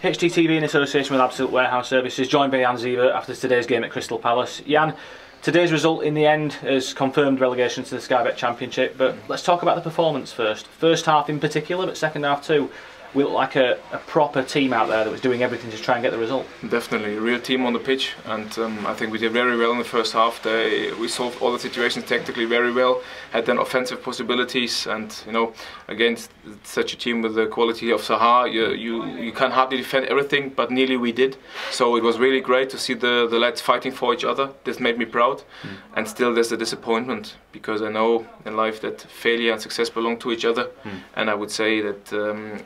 HTTV in association with Absolute Warehouse Services, joined by Jan Siewert after today's game at Crystal Palace. Jan, today's result in the end has confirmed relegation to the Sky Bet Championship, but let's talk about the performance first. First half in particular, but second half too. We looked like a proper team out there that was doing everything to try and get the result. Definitely, a real team on the pitch, and I think we did very well in the first half. We solved all the situations tactically very well, had then offensive possibilities, and you know, against such a team with the quality of Sahar, you can hardly defend everything, but nearly we did. So it was really great to see the lads fighting for each other. This made me proud, and still there's a disappointment, because I know in life that failure and success belong to each other, and I would say that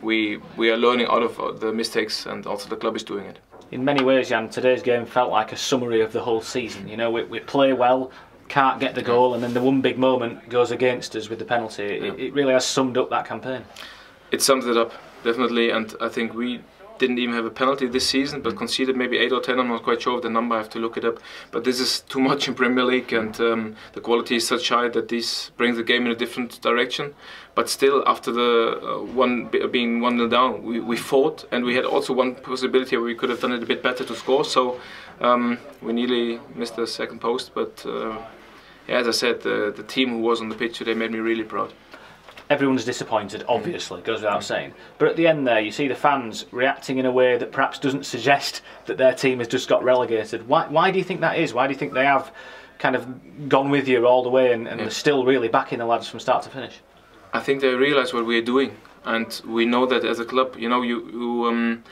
we are learning out of the mistakes, and also the club is doing it. In many ways, Jan, today's game felt like a summary of the whole season. You know, we play well, can't get the goal, and then the one big moment goes against us with the penalty. It really has summed up that campaign. It sums it up, definitely, and I think we didn't even have a penalty this season, but conceded maybe 8 or 10. I'm not quite sure of the number, I have to look it up. But this is too much in Premier League, and the quality is such high that this brings the game in a different direction. But still, after the being 1-0 down, we fought, and we had also one possibility where we could have done it a bit better to score. So we nearly missed the second post, but yeah, as I said, the team who was on the pitch today made me really proud. Everyone's disappointed, obviously, goes without saying. But at the end there, you see the fans reacting in a way that perhaps doesn't suggest that their team has just got relegated. Why do you think that is? Why do you think they have kind of gone with you all the way and they're still really backing the lads from start to finish? I think they realise what we're doing, and we know that as a club, you know,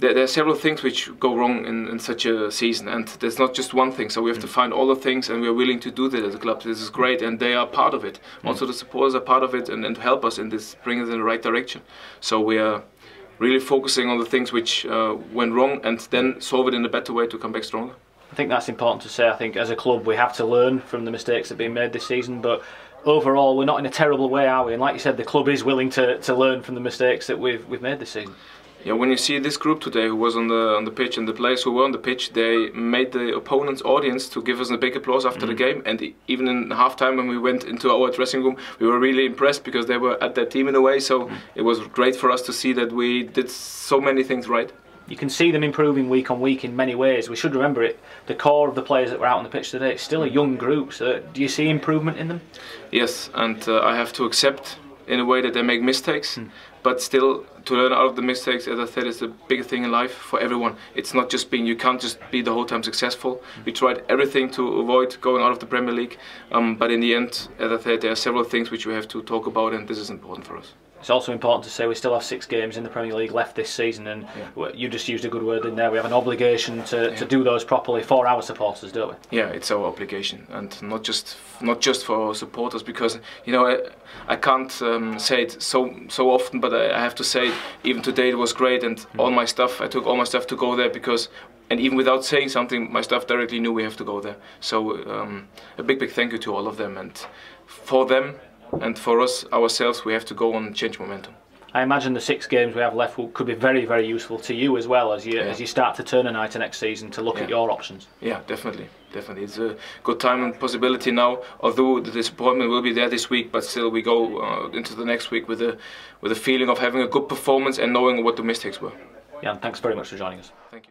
there are several things which go wrong in such a season, and there's not just one thing, so we have to find all the things, and we're willing to do that as a club. This is great, and they are part of it. Also the supporters are part of it, and to help us in this, bring us in the right direction. So we are really focusing on the things which went wrong, and then solve it in a better way to come back stronger. I think that's important to say. I think as a club we have to learn from the mistakes that have been made this season, but overall we're not in a terrible way, are we? And like you said, the club is willing to learn from the mistakes that we've made this season. Yeah, when you see this group today who was on the pitch, and the players who were on the pitch, they made the opponent's audience to give us a big applause after the game. And even in half-time when we went into our dressing room, we were really impressed, because they were at their team in a way. So it was great for us to see that we did so many things right. You can see them improving week on week in many ways. We should remember it. The core of the players that were out on the pitch today, it's still a young group. So do you see improvement in them? Yes, and I have to accept in a way that they make mistakes, but still to learn out of the mistakes, as I said, is a big thing in life for everyone. It's not just you can't just be the whole time successful. We tried everything to avoid going out of the Premier League, but in the end, as I said, there are several things which we have to talk about, and this is important for us. It's also important to say we still have 6 games in the Premier League left this season, and you just used a good word in there. We have an obligation to do those properly for our supporters, don't we? Yeah, it's our obligation, and not just for our supporters, because you know I can't say it so often, but I have to say even today it was great, and all my stuff, I took all my stuff to go there, because, and even without saying something, my staff directly knew we have to go there. So a big thank you to all of them, and for them. And for us, ourselves, we have to go on and change momentum. I imagine the 6 games we have left could be very, very useful to you as well, as you start to turn an eye to next season to look at your options. Yeah, definitely. It's a good time and possibility now, although the disappointment will be there this week, but still we go into the next week with a feeling of having a good performance and knowing what the mistakes were. Yeah, thanks very much for joining us. Thank you.